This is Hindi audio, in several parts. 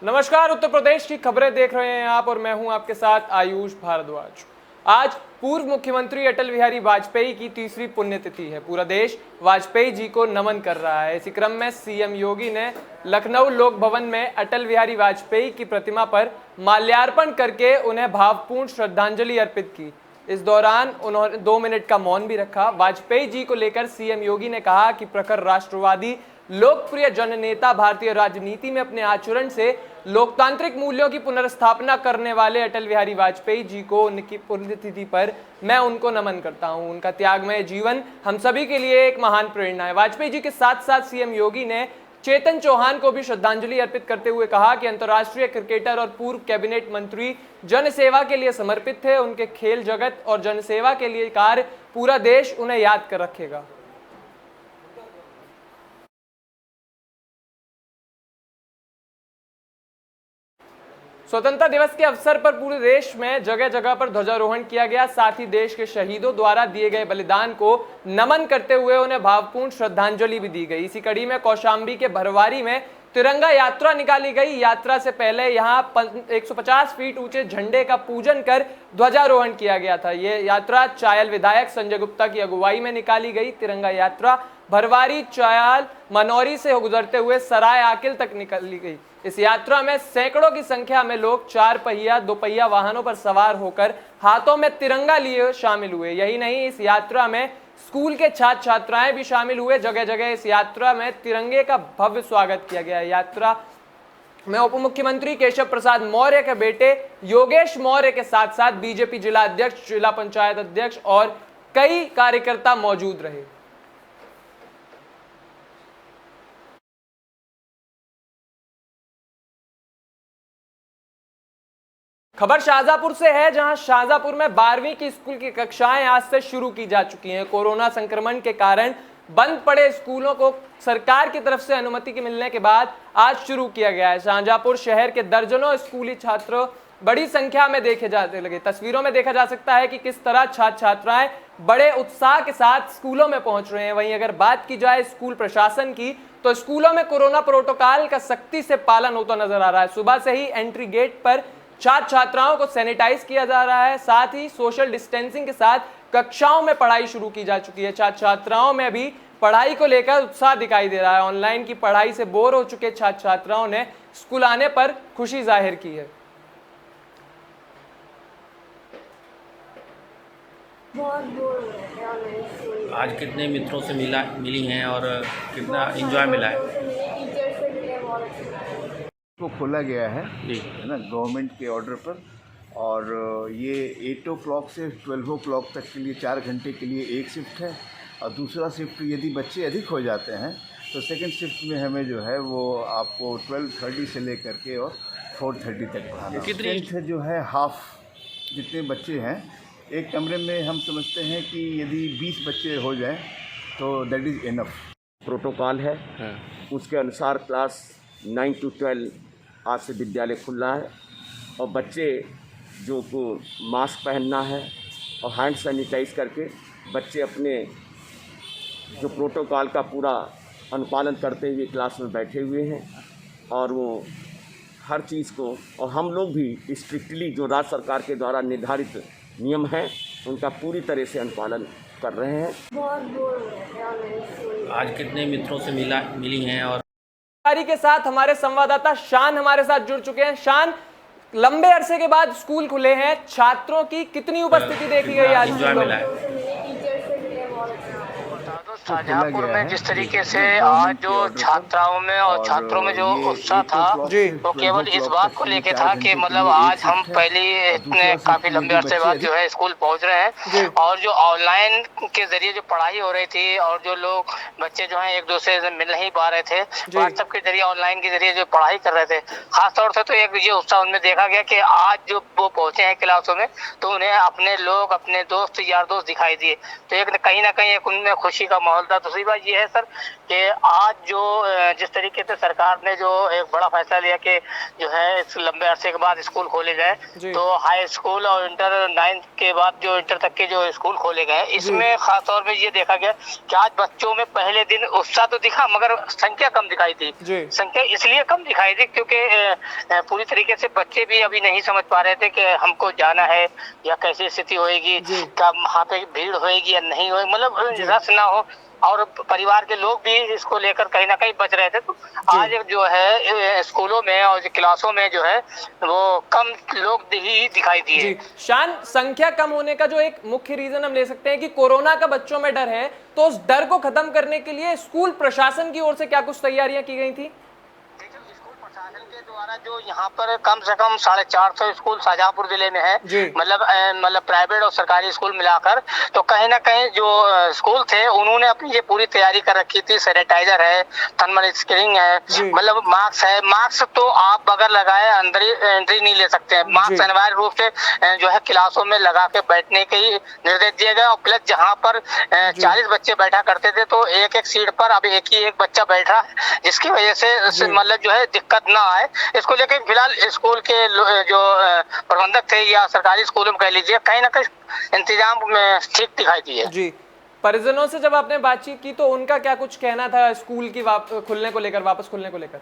नमस्कार, उत्तर प्रदेश की खबरें देख रहे हैं आप और मैं हूं आपके साथ आयुष भारद्वाज। आज पूर्व मुख्यमंत्री अटल बिहारी वाजपेयी की तीसरी पुण्यतिथि है। पूरा देश वाजपेयी जी को नमन कर रहा है। इसी क्रम में सीएम योगी ने लखनऊ लोक भवन में अटल बिहारी वाजपेयी की प्रतिमा पर माल्यार्पण करके उन्हें भावपूर्ण श्रद्धांजलि अर्पित की। इस दौरान उन्होंने 2 मिनट का मौन भी रखा। वाजपेयी जी को लेकर सीएम योगी ने कहा कि प्रखर राष्ट्रवादी लोकप्रिय जननेता भारतीय राजनीति में अपने आचरण से लोकतांत्रिक मूल्यों की पुनर्स्थापना करने वाले अटल बिहारी वाजपेयी जी को उनकी पुण्यतिथि पर मैं उनको नमन करता हूं। उनका त्यागमय जीवन हम सभी के लिए एक महान प्रेरणा है। वाजपेयी जी के साथ साथ सीएम योगी ने चेतन चौहान को भी श्रद्धांजलि अर्पित करते हुए कहा कि अंतर्राष्ट्रीय क्रिकेटर और पूर्व कैबिनेट मंत्री जनसेवा के लिए समर्पित थे। उनके खेल जगत और जनसेवा के लिए कार्य पूरा देश उन्हें याद कर रखेगा। स्वतंत्रता दिवस के अवसर पर पूरे देश में जगह जगह पर ध्वजारोहण किया गया। साथ ही देश के शहीदों द्वारा दिए गए बलिदान को नमन करते हुए उन्हें भावपूर्ण श्रद्धांजलि भी दी गई। इसी कड़ी में कौशाम्बी के भरवारी में तिरंगा यात्रा निकाली गई। यात्रा से पहले यहां 150 फीट ऊंचे झंडे का पूजन कर ध्वजारोहण किया गया था। ये यात्रा चायल विधायक संजय गुप्ता की अगुवाई में निकाली गई। तिरंगा यात्रा भरवारी, चायल, मनौरी से गुजरते हुए सराय आकिल तक निकाली गई। इस यात्रा में सैकड़ों की संख्या में लोग 4 पहिया 2 पहिया वाहनों पर सवार होकर हाथों में तिरंगा लिए शामिल हुए। यही नहीं, इस यात्रा में स्कूल के छात्र छात्राएं भी शामिल हुए। जगह जगह इस यात्रा में तिरंगे का भव्य स्वागत किया गया। यात्रा में उप मुख्यमंत्री केशव प्रसाद मौर्य के बेटे योगेश मौर्य के साथ साथ बीजेपी जिला अध्यक्ष, जिला पंचायत अध्यक्ष और कई कार्यकर्ता मौजूद रहे। खबर शाहजहांपुर से है, जहां शाहजहांपुर में 12वीं की स्कूल की कक्षाएं आज से शुरू की जा चुकी हैं। कोरोना संक्रमण के कारण बंद पड़े स्कूलों को सरकार की तरफ से अनुमति के मिलने के बाद आज शुरू किया गया है। शाहजहांपुर शहर के दर्जनों स्कूली छात्र बड़ी संख्या में देखे जाते लगे। तस्वीरों में देखा जा सकता है कि किस तरह छात्र छात्राएं बड़े उत्साह के साथ स्कूलों में पहुंच रहे हैं। वहीं अगर बात की जाए स्कूल प्रशासन की, तो स्कूलों में कोरोना प्रोटोकॉल का सख्ती से पालन होता नजर आ रहा है। सुबह से ही एंट्री गेट पर छात्र छात्राओं को सैनिटाइज किया जा रहा है। साथ ही सोशल डिस्टेंसिंग के साथ कक्षाओं में पढ़ाई शुरू की जा चुकी है। छात्र छात्राओं में भी पढ़ाई को लेकर उत्साह दिखाई दे रहा है। ऑनलाइन की पढ़ाई से बोर हो चुके छात्र छात्राओं ने स्कूल आने पर खुशी जाहिर की है। आज कितने मित्रों से मिली हैं और कितना एंजॉय मिला है? को खोला गया है ना, गवर्नमेंट के ऑर्डर पर। और ये 8 o'clock से 12 o'clock तक के लिए 4 घंटे के लिए एक शिफ्ट है। और दूसरा शिफ्ट यदि बच्चे अधिक हो जाते हैं तो सेकंड शिफ्ट में हमें जो है वो आपको 12:30 से लेकर के और 4:30 तक पढ़ाना। स्ट्रेंथ जो है हाफ जितने बच्चे हैं एक कमरे में, हम समझते हैं कि यदि 20 बच्चे हो जाएं तो दैट इज़ इनफ। प्रोटोकॉल है उसके अनुसार क्लास 9 to 12 आज से विद्यालय खुला है। और बच्चे जो को मास्क पहनना है और हैंड सैनिटाइज करके बच्चे अपने जो प्रोटोकॉल का पूरा अनुपालन करते हुए क्लास में बैठे हुए हैं। और वो हर चीज़ को, और हम लोग भी स्ट्रिक्टली जो राज्य सरकार के द्वारा निर्धारित नियम हैं उनका पूरी तरह से अनुपालन कर रहे हैं। आज कितने मित्रों से मिली हैं और के साथ हमारे संवाददाता शान हमारे साथ जुड़ चुके हैं। शान, लंबे अरसे के बाद स्कूल खुले हैं, छात्रों की कितनी उपस्थिति देखी गई आज? एंजॉय मिला है? शाहजहांपुर में जिस तरीके से आज जो छात्राओं में और छात्रों में जो उत्साह था वो केवल इस बात को लेके था कि मतलब आज हम पहले इतने काफी लंबे अरसे बाद जो है स्कूल पहुंच रहे हैं। और जो ऑनलाइन के जरिए जो पढ़ाई हो रही थी और जो लोग बच्चे जो है एक दूसरे से मिल नहीं पा रहे थे, व्हाट्सएप के जरिए ऑनलाइन के जरिए जो पढ़ाई कर रहे थे, खासतौर से तो एक ये उत्साह उनमें देखा गया कि आज जो वो पहुंचे हैं क्लासों में तो उन्हें अपने लोग, अपने दोस्त, यार दोस्त दिखाई दिए। तो एक कहीं ना कहीं एक उनमें खुशी का माहौल था। दूसरी बात ये है सर कि आज जो जिस तरीके से सरकार ने जो एक बड़ा फैसला लिया कि जो है इस लंबे अरसे के बाद स्कूल खोले गए, तो हाई स्कूल और इंटर 9th के बाद जो इंटर तक के जो स्कूल खोले गए, इसमें खास तौर पे ये देखा गया कि आज बच्चों में पहले दिन उत्साह तो दिखा मगर संख्या कम दिखाई दी। संख्या इसलिए कम दिखाई दी क्योंकि पूरी तरीके से बच्चे भी अभी नहीं समझ पा रहे थे कि हमको जाना है या कैसी स्थिति होएगी, क्या वहाँ पे भीड़ होएगी या नहीं होएगी, मतलब रस ना हो, और परिवार के लोग भी इसको लेकर कहीं ना कहीं बच रहे थे। तो आज जो है स्कूलों में और क्लासों में जो है वो कम लोग ही दिखाई दिए। शान, संख्या कम होने का जो एक मुख्य रीजन हम ले सकते हैं कि कोरोना का बच्चों में डर है, तो उस डर को खत्म करने के लिए स्कूल प्रशासन की ओर से क्या कुछ तैयारियां की गई थी? के द्वारा जो यहाँ पर कम से कम 450 स्कूल शाहजहांपुर जिले में है, मतलब प्राइवेट और सरकारी स्कूल मिलाकर, तो कहीं ना कहीं जो स्कूल थे उन्होंने अपनी ये पूरी तैयारी कर रखी थी। सैनिटाइजर है, थर्मल स्क्रीनिंग है, मतलब मास्क है। मास्क तो आप बगैर लगाए अंदर एंट्री नहीं ले सकते हैं। मास्क अनिवार्य रूप से जो है क्लासों में लगा के बैठने के ही निर्देश दिए गए। और प्लस जहाँ पर 40 बच्चे बैठा करते थे तो एक सीट पर अब एक ही एक बच्चा बैठा, जिसकी वजह से मतलब जो है दिक्कत ना आए। इसको लेकर फिलहाल स्कूल के जो प्रबंधक थे या सरकारी स्कूलों में कह लीजिए, कहीं ना कहीं इंतजाम में ठीक दिखाई दिए। जी, परिजनों से जब आपने बातचीत की तो उनका क्या कुछ कहना था स्कूल की खुलने को लेकर, वापस खुलने को लेकर?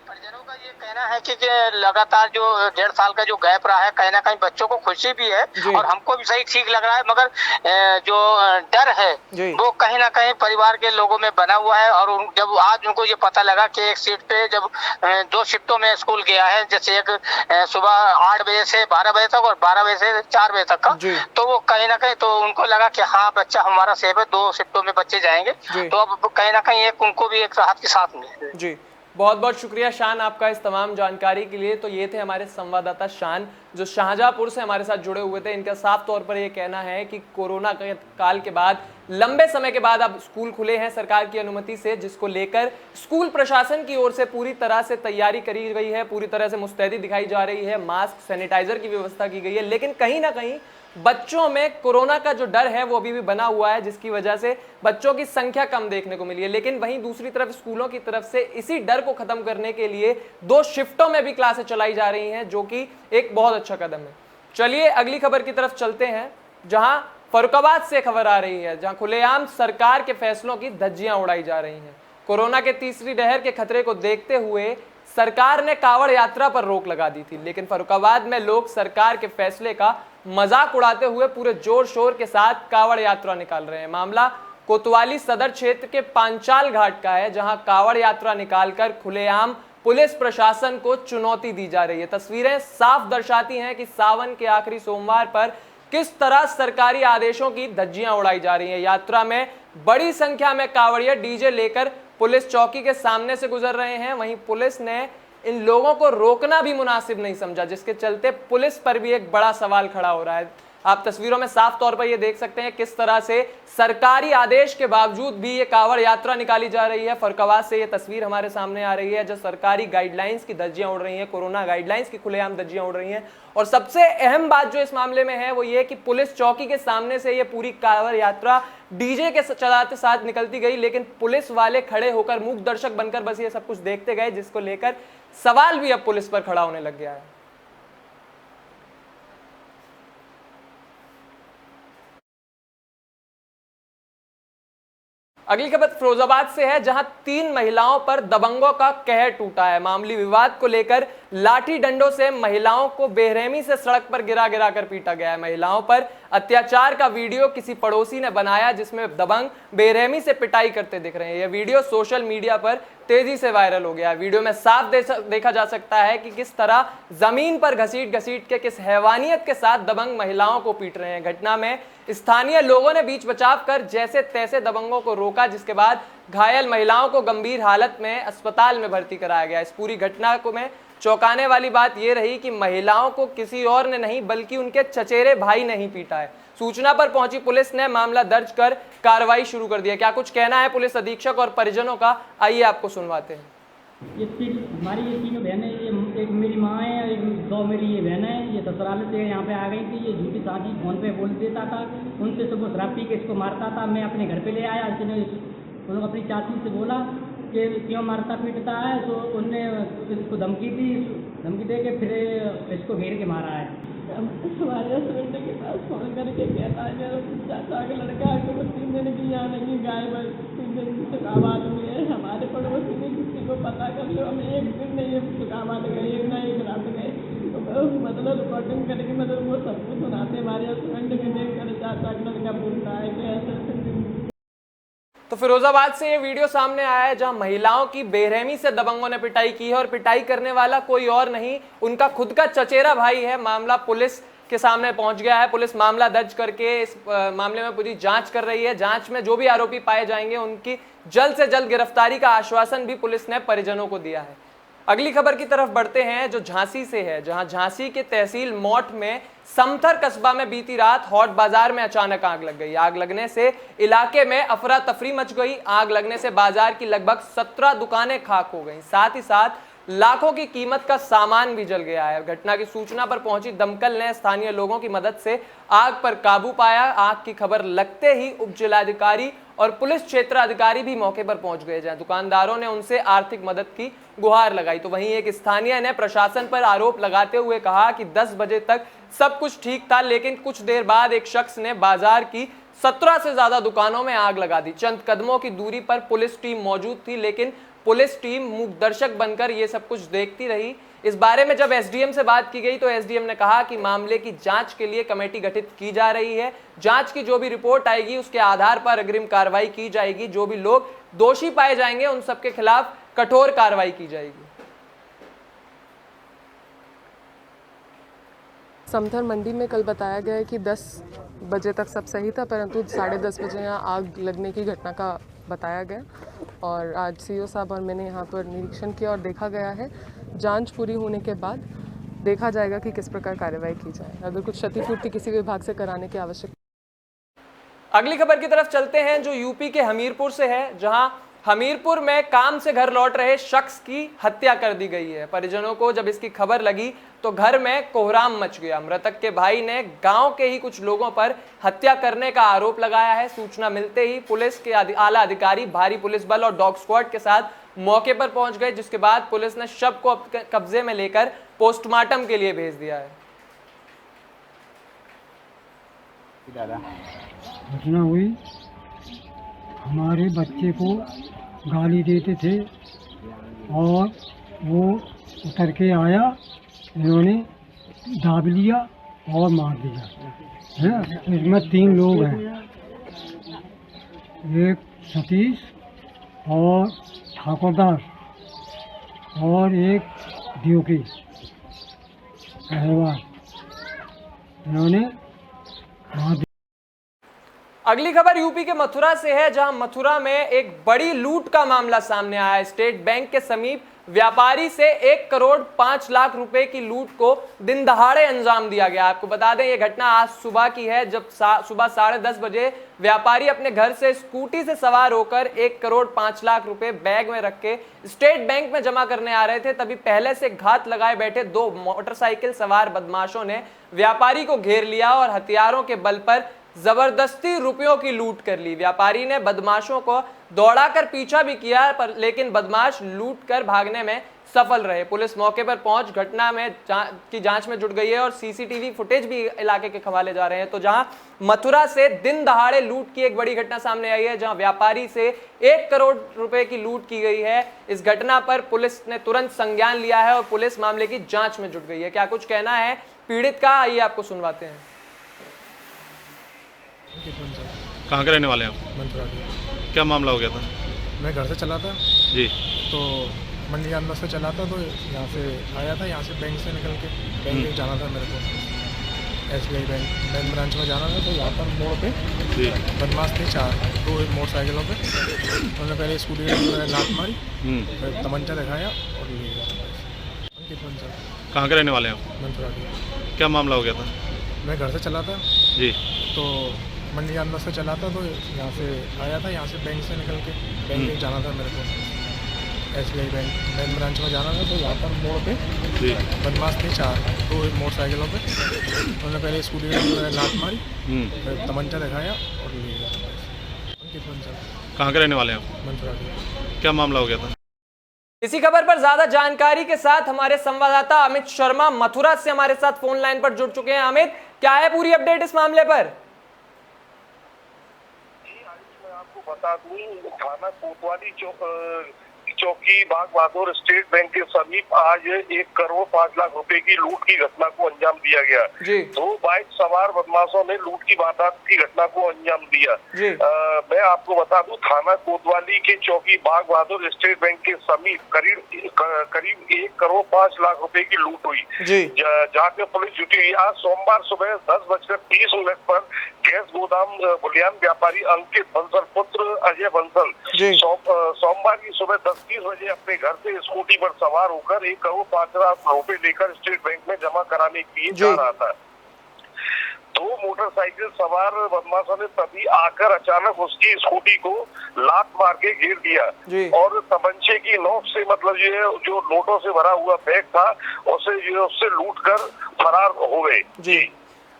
परिजनों का ये कहना है कि लगातार जो 1.5 साल का जो गैप रहा है, कहीं ना कहीं बच्चों को खुशी भी है और हमको भी सही ठीक लग रहा है, मगर जो डर है वो कहीं ना कहीं परिवार के लोगों में बना हुआ है। और जब आज उनको ये पता लगा कि एक सीट पे जब 2 शिफ्टों में स्कूल गया है, जैसे एक सुबह 8 बजे से 12 बजे तक और 12 बजे से 4 बजे तक का, तो वो कहीं ना कहीं तो उनको लगा कि हाँ बच्चा हमारा सेफ है, 2 शिफ्टों में बच्चे जाएंगे, तो अब कहीं ना कहीं एक उनको भी एक राहत के साथ मिले। जी, बहुत बहुत शुक्रिया शान आपका इस तमाम जानकारी के लिए। तो ये थे हमारे संवाददाता शान जो शाहजहांपुर से हमारे साथ जुड़े हुए थे। इनका साफ तौर पर ये कहना है कि कोरोना काल के बाद लंबे समय के बाद अब स्कूल खुले हैं सरकार की अनुमति से, जिसको लेकर स्कूल प्रशासन की ओर से पूरी तरह से तैयारी करी गई है, पूरी तरह से मुस्तैदी दिखाई जा रही है, मास्क सैनिटाइजर की व्यवस्था की गई है। लेकिन कहीं ना कहीं बच्चों में कोरोना का जो डर है वो अभी भी बना हुआ है, जिसकी वजह से बच्चों की संख्या कम देखने को मिली है। लेकिन वहीं दूसरी तरफ स्कूलों की तरफ से इसी डर को खत्म करने के लिए 2 शिफ्टों में भी क्लासें चलाई जा रही हैं, जो कि एक बहुत अच्छा कदम है। चलिए अगली खबर की तरफ चलते हैं, जहां फर्रुखाबाद से खबर आ रही है, जहां खुलेआम सरकार के फैसलों की धज्जियां उड़ाई जा रही हैं। कोरोना के तीसरी लहर के खतरे को देखते हुए सरकार ने कांवड़ यात्रा पर रोक लगा दी थी, लेकिन फर्रुखाबाद में लोग सरकार के फैसले का मजाक उड़ाते हुए पूरे जोर शोर के साथ कांवड़ यात्रा निकाल रहे हैं। मामला कोतवाली सदर क्षेत्र के पांचाल घाट का है, जहां कांवड़ यात्रा निकालकर खुलेआम पुलिस प्रशासन को चुनौती दी जा रही है। तस्वीरें साफ दर्शाती हैं कि सावन के आखिरी सोमवार पर किस तरह सरकारी आदेशों की धज्जियां उड़ाई जा रही हैं। यात्रा में बड़ी संख्या में कांवड़िया डीजे लेकर पुलिस चौकी के सामने से गुजर रहे हैं। वहीं पुलिस ने इन लोगों को रोकना भी मुनासिब नहीं समझा, जिसके चलते पुलिस पर भी एक बड़ा सवाल खड़ा हो रहा है। आप तस्वीरों में साफ तौर पर ये देख सकते हैं किस तरह से सरकारी आदेश के बावजूद भी ये कांवड़ यात्रा निकाली जा रही है। फर्रुखाबाद से ये तस्वीर हमारे सामने आ रही है, जो सरकारी गाइडलाइंस की धज्जियां उड़ रही हैं, कोरोना गाइडलाइंस की खुलेआम धज्जियां उड़ रही हैं। और सबसे अहम बात जो इस मामले में है वो ये कि पुलिस चौकी के सामने से ये पूरी कांवड़ यात्रा डीजे के चलाते साथ निकलती गई, लेकिन पुलिस वाले खड़े होकर मूक दर्शक बनकर बस ये सब कुछ देखते गए, जिसको लेकर सवाल भी अब पुलिस पर खड़ा होने लग गया है। अगली खबर फिरोजाबाद से है, जहां 3 महिलाओं पर दबंगों का कहर टूटा है। मामूली विवाद को लेकर लाठी डंडों से महिलाओं को बेरहमी से सड़क पर गिरा गिरा कर पीटा गया है। महिलाओं पर अत्याचार का वीडियो किसी पड़ोसी ने बनाया, जिसमें दबंग बेरहमी से पिटाई करते दिख रहे हैं। यह वीडियो सोशल मीडिया पर तेजी से वायरल हो गया है। वीडियो में साफ देखा जा सकता है कि किस तरह जमीन पर घसीट घसीट के किस हैवानियत के साथ दबंग महिलाओं को पीट रहे हैं। घटना में स्थानीय लोगों ने बीच बचाव कर जैसे तैसे दबंगों को रोका, जिसके बाद घायल महिलाओं को गंभीर हालत में अस्पताल में भर्ती कराया गया। इस पूरी घटना को में चौंकाने वाली बात यह रही कि महिलाओं को किसी और ने नहीं बल्कि उनके चचेरे भाई ने ही पीटा है। सूचना पर पहुंची पुलिस ने मामला दर्ज कर कार्रवाई शुरू कर दी है। क्या कुछ कहना है पुलिस अधीक्षक और परिजनों का, आइए आपको सुनवाते हैं। हमारी ये तीनों बहनें, ये एक मेरी माँ है, एक दो मेरी ये बहनें हैं। ये ससुराल से यहाँ पे आ गई थी। ये झूठी शादी फोन पे बोल देता था, उनसे सुबह शराब पी के इसको मारता था। मैं अपने घर पे ले आया, इसने उन्होंने अपनी चाची से बोला कि क्यों मारता पीटता है, तो उनने इसको धमकी दी, धमकी दे के फिर इसको घेर के मारा है। हमारे हस्बैंड के पास फोन करके कहता है मेरा चाचा का लड़का है, तो 3 दिन की यहाँ नहीं, गायब है, 3 दिन की शुकाबाद हुई है। हमारे पड़ोसी ने किसी को पता कर लो, हम एक दिन नहीं शुकाबाद गए, एक ना एक रात गए, तो मतलब रिकॉर्डिंग करके मतलब वो सबको सुनाते। हमारे हस्बैंड के देख कर चाचा का लड़का बोलता है कि ऐसे। तो फिरोजाबाद से ये वीडियो सामने आया है जहां महिलाओं की बेरहमी से दबंगों ने पिटाई की है और पिटाई करने वाला कोई और नहीं, उनका खुद का चचेरा भाई है। मामला पुलिस के सामने पहुंच गया है। पुलिस मामला दर्ज करके इस मामले में पूरी जांच कर रही है। जांच में जो भी आरोपी पाए जाएंगे उनकी जल्द से जल्द गिरफ्तारी का आश्वासन भी पुलिस ने परिजनों को दिया है। अगली खबर की तरफ बढ़ते हैं जो झांसी से है, जहां झांसी के तहसील मौठ में समथर कस्बा में बीती रात हॉट बाजार में अचानक आग लग गई। आग लगने से इलाके में अफरा तफरी मच गई। आग लगने से बाजार की लगभग 17 दुकानें खाक हो गईं। साथ ही साथ लाखों की कीमत का सामान भी जल गया है। घटना की सूचना पर पहुंची दमकल ने स्थानीय लोगों की मदद से आग पर काबू पाया। आग की खबर लगते ही उप जिलाधिकारी और पुलिस क्षेत्राधिकारी भी मौके पर पहुंच गए, जहां दुकानदारों ने उनसे आर्थिक मदद की गुहार लगाई। तो वहीं एक स्थानीय ने प्रशासन पर आरोप लगाते हुए कहा कि 10 बजे तक सब कुछ ठीक था, लेकिन कुछ देर बाद एक शख्स ने बाजार की 17 से ज्यादा दुकानों में आग लगा दी। चंद कदमों की दूरी पर पुलिस टीम मौजूद थी, लेकिन पुलिस टीम मूक दर्शक बनकर ये सब कुछ देखती रही। इस बारे में जब एसडीएम से बात की गई तो एसडीएम ने कहा कि मामले की जांच के लिए कमेटी गठित की जा रही है। जांच की जो भी रिपोर्ट आएगी उसके आधार पर अग्रिम कार्रवाई की जाएगी। जो भी लोग दोषी पाए जाएंगे उन सबके खिलाफ कठोर कार्रवाई की जाएगी। समथर मंडी में कल बताया गया है कि 10 बजे तक सब सही था, परंतु 10:30 बजे यहाँ आग लगने की घटना का बताया गया और आज सीओ साहब और मैंने यहाँ पर निरीक्षण किया और देखा गया है। जांच पूरी होने के बाद देखा जाएगा कि किस प्रकार कार्रवाई की जाए, अगर कुछ क्षतिपूर्ति किसी विभाग से कराने की आवश्यकता। अगली खबर की तरफ चलते हैं जो यूपी के हमीरपुर से है, जहां हमीरपुर में काम से घर लौट रहे शख्स की हत्या कर दी गई है। परिजनों को जब इसकी खबर लगी तो घर में कोहराम मच गया। मृतक के भाई ने गांव के ही कुछ लोगों पर हत्या करने का आरोप लगाया है। सूचना मिलते ही पुलिस के आला अधिकारी भारी पुलिस बल और डॉग स्क्वाड के साथ मौके पर पहुंच गए, जिसके बाद पुलिस ने शव को कब्जे में लेकर पोस्टमार्टम के लिए भेज दिया है। घटना हुई, हमारे बच्चे को गाली देते थे और वो उतर के आया, इन्होंने दाब लिया और मार दिया है। इसमें 3 लोग हैं, एक सतीश और ठाकुरदास और एक द्योकी पहलवान, इन्होंने मार दिया। अगली खबर यूपी के मथुरा से है, जहां मथुरा में एक बड़ी लूट का मामला सामने आया है। स्टेट बैंक के समीप व्यापारी से 1 करोड़ 5 लाख रुपए की लूट को दिन दहाड़े अंजाम दिया गया। आपको बता दें यह घटना आज सुबह की है, जब सुबह 10:30 बजे व्यापारी अपने घर से स्कूटी से सवार होकर 1 करोड़ 5 लाख रुपए बैग में रख के स्टेट बैंक में जमा करने आ रहे थे। तभी पहले से घात लगाए बैठे 2 मोटरसाइकिल सवार बदमाशों ने व्यापारी को घेर लिया और हथियारों के बल पर जबरदस्ती रुपयों की लूट कर ली। व्यापारी ने बदमाशों को दौड़ाकर पीछा भी किया, पर लेकिन बदमाश लूट कर भागने में सफल रहे। पुलिस मौके पर पहुंच घटना में की जांच में जुट गई है और सीसीटीवी फुटेज भी इलाके के हवाले जा रहे हैं। तो जहां मथुरा से दिन दहाड़े लूट की एक बड़ी घटना सामने आई है, जहां व्यापारी से 1 करोड़ रुपए की लूट की गई है। इस घटना पर पुलिस ने तुरंत संज्ञान लिया है और पुलिस मामले की जांच में जुट गई है। क्या कुछ कहना है पीड़ित का, आइए आपको सुनवाते हैं। कहाँ के रहने वाले हैं आप? मंथुरा के। क्या मामला हो गया था? मैं घर से चला था जी, तो मंडी के अंदर से चला था, तो यहाँ से आया था, यहाँ से बैंक से निकल के बैंक जाना था मेरे को, SBI बैंक ब्रांच में जाना था। तो यहाँ पर मोड़ पे जी बदमाश थे 2 मोटरसाइकिलों पे। उन्होंने पहले स्कूटी में लात मारी, फिर तमंचा दिखाया और ले गया। कहाँ के रहने वाले हैं आप? मंथुरा के। क्या मामला हो गया था? मैं घर से चला था जी, तो मंडी के अंदर से चला था, तो यहाँ से आया था, यहाँ से बैंक से निकल के बैंक जाना था मेरे को, SBI बैंक मेन ब्रांच में जाना था, तो यहाँ पर मोड़ पे बदमाश थे 4, 2 मोटरसाइकिलों पे। उन्होंने पहले स्कूटी में लात मारी, फिर तमंचा दिखाया और ले गया। अंकित बंसल। कहाँ के रहने वाले हैं आप? मंत्रालय। क्या मामला हो गया था? इसी खबर पर ज्यादा जानकारी के साथ हमारे संवाददाता अमित शर्मा मथुरा से हमारे साथ फोन लाइन पर जुड़ चुके हैं। अमित, क्या है पूरी अपडेट इस मामले पर? मैं आपको बता दूं, थाना कोतवाली चौकी बाग बहादुर स्टेट बैंक के समीप आज 1 करोड़ 5 लाख रुपए की लूट की घटना को अंजाम दिया गया। 2 बाइक सवार बदमाशों ने लूट की वारदात की घटना को अंजाम दिया। मैं आपको बता दूं, थाना कोतवाली के चौकी बाग बहादुर स्टेट बैंक के समीप करीब 1 करोड़ 5 लाख रुपए की लूट हुई, जहाँ पे पुलिस जुटी हुई। आज सोमवार सुबह 10:30 पर गैस गोदाम बुलियान व्यापारी अंकित बंसल पुत्र अजय बंसल सोमवार की सुबह 10:30 बजे अपने घर से स्कूटी पर सवार होकर 1 करोड़ 5 लाख रुपए लेकर स्टेट बैंक में जमा कराने के लिए जा रहा था। 2 मोटरसाइकिल सवार बदमाशों ने तभी आकर अचानक उसकी स्कूटी को लात मार के घेर दिया और तमंचे की नोक से मतलब जो नोटों से भरा हुआ बैग था उससे लूट कर फरार हो गए। जी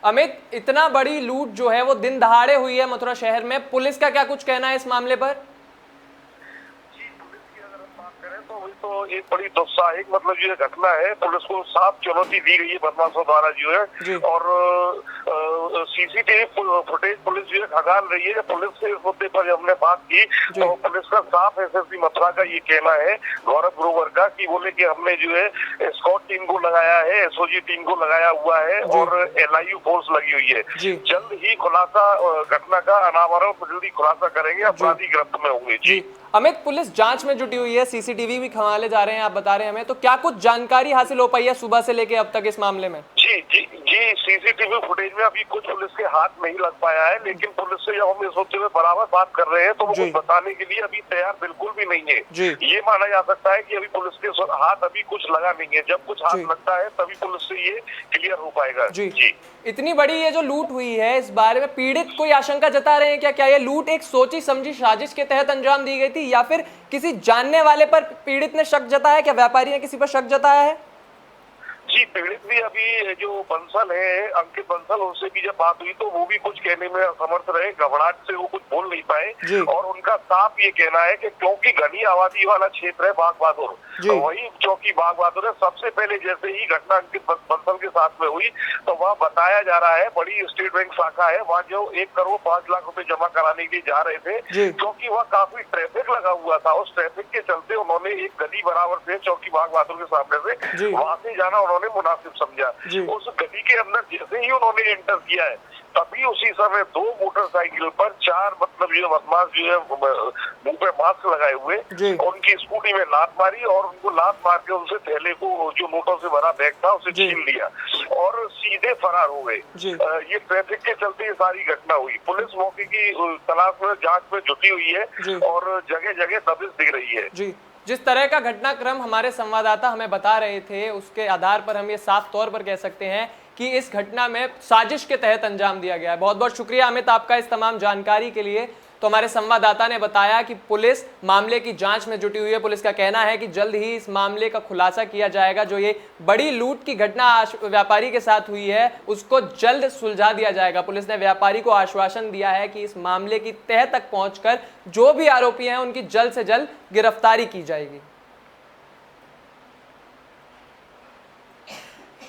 अमित, इतना बड़ी लूट जो है वो दिन दहाड़े हुई है मथुरा शहर में, पुलिस का क्या कुछ कहना है इस मामले पर? तो एक बड़ी दुस्साहसिक मतलब ये घटना है। पुलिस को साफ चुनौती दी गई है बदमाशों द्वारा जो है, और CCTV फुटेज पुलिस जो है खंगाल रही है। पुलिस से इस मुद्दे पर हमने बात की तो पुलिस का साफ SSP मथुरा का ये कहना है, गौरव ग्रोवर का, कि बोले कि हमने जो है स्कॉट टीम को लगाया है, SOG टीम को लगाया हुआ है और LIU फोर्स लगी हुई है। जल्द ही खुलासा घटना का अनावरण जल्दी खुलासा करेंगे, अपराधी गिरफ्त में होंगे। जी अमित, पुलिस जांच में जुटी हुई है, CCTV भी खंगाले जा रहे हैं, आप बता रहे हैं हमें, तो क्या कुछ जानकारी हासिल हो पाई है सुबह से लेके अब तक इस मामले में? जी CCTV फुटेज में अभी कुछ पुलिस के हाथ नहीं लग पाया है, लेकिन पुलिस से जब हम इस मुद्दे में बराबर बात कर रहे हैं तो वो कुछ बताने के लिए अभी तैयार बिल्कुल भी नहीं है। ये माना जा सकता है कि अभी पुलिस के हाथ अभी कुछ लगा नहीं है, जब कुछ हाथ लगता है तभी पुलिस से ये क्लियर हो पाएगा। जी इतनी बड़ी ये जो लूट हुई है, इस बारे में पीड़ित कोई आशंका जता रहे हैं क्या ये लूट एक सोची समझी साजिश के तहत अंजाम दी गई थी, या फिर किसी जानने वाले पर पीड़ित ने शक जताया? क्या व्यापारी ने किसी पर शक जताया है? जी पीड़ित भी अभी जो बंसल है, अंकित बंसल, उनसे भी जब बात हुई तो वो भी कुछ कहने में असमर्थ रहे, घबराहट से वो कुछ बोल नहीं पाए। और उनका साफ ये कहना है कि क्योंकि घनी आबादी वाला क्षेत्र है बाग बहादुर, तो वही चौकी बाग बहादुर है, सबसे पहले जैसे ही घटना अंकित बंसल के साथ में हुई तो वहाँ बताया जा रहा है बड़ी स्टेट बैंक शाखा है, वहाँ जो 1 करोड़ 5 लाख रुपए जमा कराने के लिए जा रहे थे, क्योंकि वहाँ काफी ट्रैफिक लगा हुआ था। उस ट्रैफिक के चलते उन्होंने एक गली बराबर से चौकी बाग बहादुर के सामने से वहाँ से जाना उन्होंने मुनासिब समझा। उस गली के अंदर जैसे ही उन्होंने एंटर किया है तभी उसी समय 2 मोटरसाइकिल पर 4 मतलब ये बदमाश जो है मुंह पे मास्क लगाए हुए उनकी स्कूटी में लात मारी और उनको लात मार के उनसे थैले को जो नोटों से भरा बैग था उसे छीन लिया और सीधे फरार हो गए। ये ट्रैफिक के चलते ये सारी घटना हुई। पुलिस मौके की तलाश में जांच में जुटी हुई है और जगह जगह दबिश दी रही है। जिस तरह का घटनाक्रम हमारे संवाददाता हमें बता रहे थे उसके आधार पर हम ये साफ तौर पर कह सकते हैं कि इस घटना में साजिश के तहत अंजाम दिया गया है। बहुत बहुत शुक्रिया अमित आपका इस तमाम जानकारी के लिए। तो हमारे संवाददाता ने बताया कि पुलिस मामले की जांच में जुटी हुई है। पुलिस का कहना है कि जल्द ही इस मामले का खुलासा किया जाएगा। जो ये बड़ी लूट की घटना व्यापारी के साथ हुई है उसको जल्द सुलझा दिया जाएगा। पुलिस ने व्यापारी को आश्वासन दिया है कि इस मामले की तह तक पहुंचकर जो भी आरोपी हैं उनकी जल्द से जल्द गिरफ्तारी की जाएगी।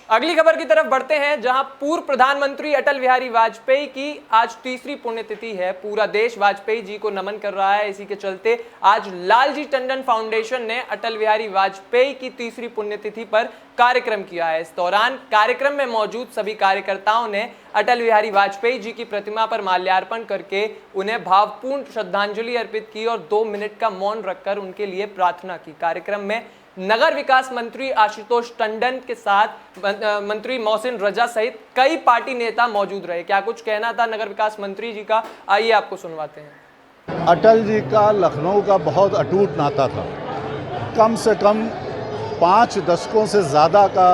अगली खबर की तरफ बढ़ते हैं, जहां पूर्व प्रधानमंत्री अटल बिहारी वाजपेयी की आज तीसरी पुण्यतिथि है। पूरा देश वाजपेयी जी को नमन कर रहा है। इसी के चलते आज लालजी टंडन फाउंडेशन ने अटल बिहारी वाजपेयी की तीसरी पुण्यतिथि पर कार्यक्रम किया है। इस दौरान कार्यक्रम में मौजूद सभी कार्यकर्ताओं ने अटल बिहारी वाजपेयी जी की प्रतिमा पर माल्यार्पण करके उन्हें भावपूर्ण श्रद्धांजलि अर्पित की और 2 मिनट का मौन रखकर उनके लिए प्रार्थना की। कार्यक्रम में नगर विकास मंत्री आशुतोष टंडन के साथ मंत्री मोहसिन रजा सहित कई पार्टी नेता मौजूद रहे। क्या कुछ कहना था नगर विकास मंत्री जी का, आइए आपको सुनवाते हैं। अटल जी का लखनऊ का बहुत अटूट नाता था। कम से कम 5 दशकों से ज़्यादा का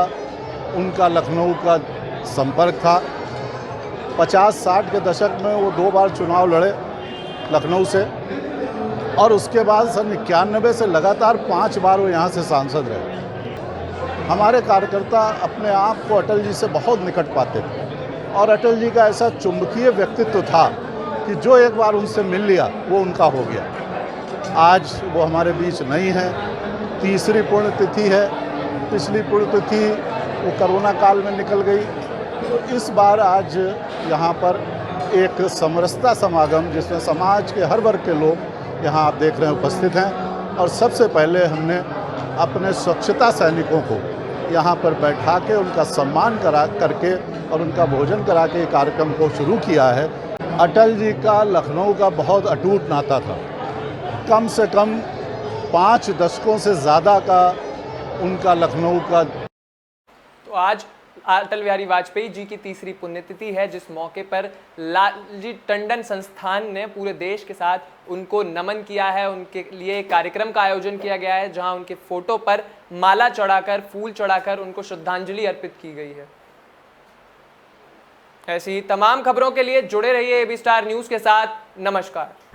उनका लखनऊ का संपर्क था। 50-60 के दशक में वो 2 बार चुनाव लड़े लखनऊ से और उसके बाद सन 91 से लगातार 5 बार वो यहाँ से सांसद रहे। हमारे कार्यकर्ता अपने आप को अटल जी से बहुत निकट पाते थे और अटल जी का ऐसा चुंबकीय व्यक्तित्व था कि जो एक बार उनसे मिल लिया वो उनका हो गया। आज वो हमारे बीच नहीं है। तीसरी पुण्यतिथि है। पिछली पुण्यतिथि वो कोरोना काल में निकल गई। तो इस बार आज यहाँ पर एक समरसता समागम जिसमें समाज के हर वर्ग के लोग यहाँ आप देख रहे हैं उपस्थित हैं और सबसे पहले हमने अपने स्वच्छता सैनिकों को यहाँ पर बैठा के उनका सम्मान करके और उनका भोजन करा के कार्यक्रम को शुरू किया है। अटल जी का लखनऊ का बहुत अटूट नाता था। कम से कम 5 दशकों से ज़्यादा का उनका लखनऊ का। तो आज अटल बिहारी वाजपेयी जी की तीसरी पुण्यतिथि है, जिस मौके पर लालजी टंडन संस्थान ने पूरे देश के साथ उनको नमन किया है। उनके लिए एक कार्यक्रम का आयोजन किया गया है जहां उनके फोटो पर माला चढ़ाकर, फूल चढ़ाकर उनको श्रद्धांजलि अर्पित की गई है। ऐसी तमाम खबरों के लिए जुड़े रहिए एबी स्टार न्यूज़ के साथ। नमस्कार।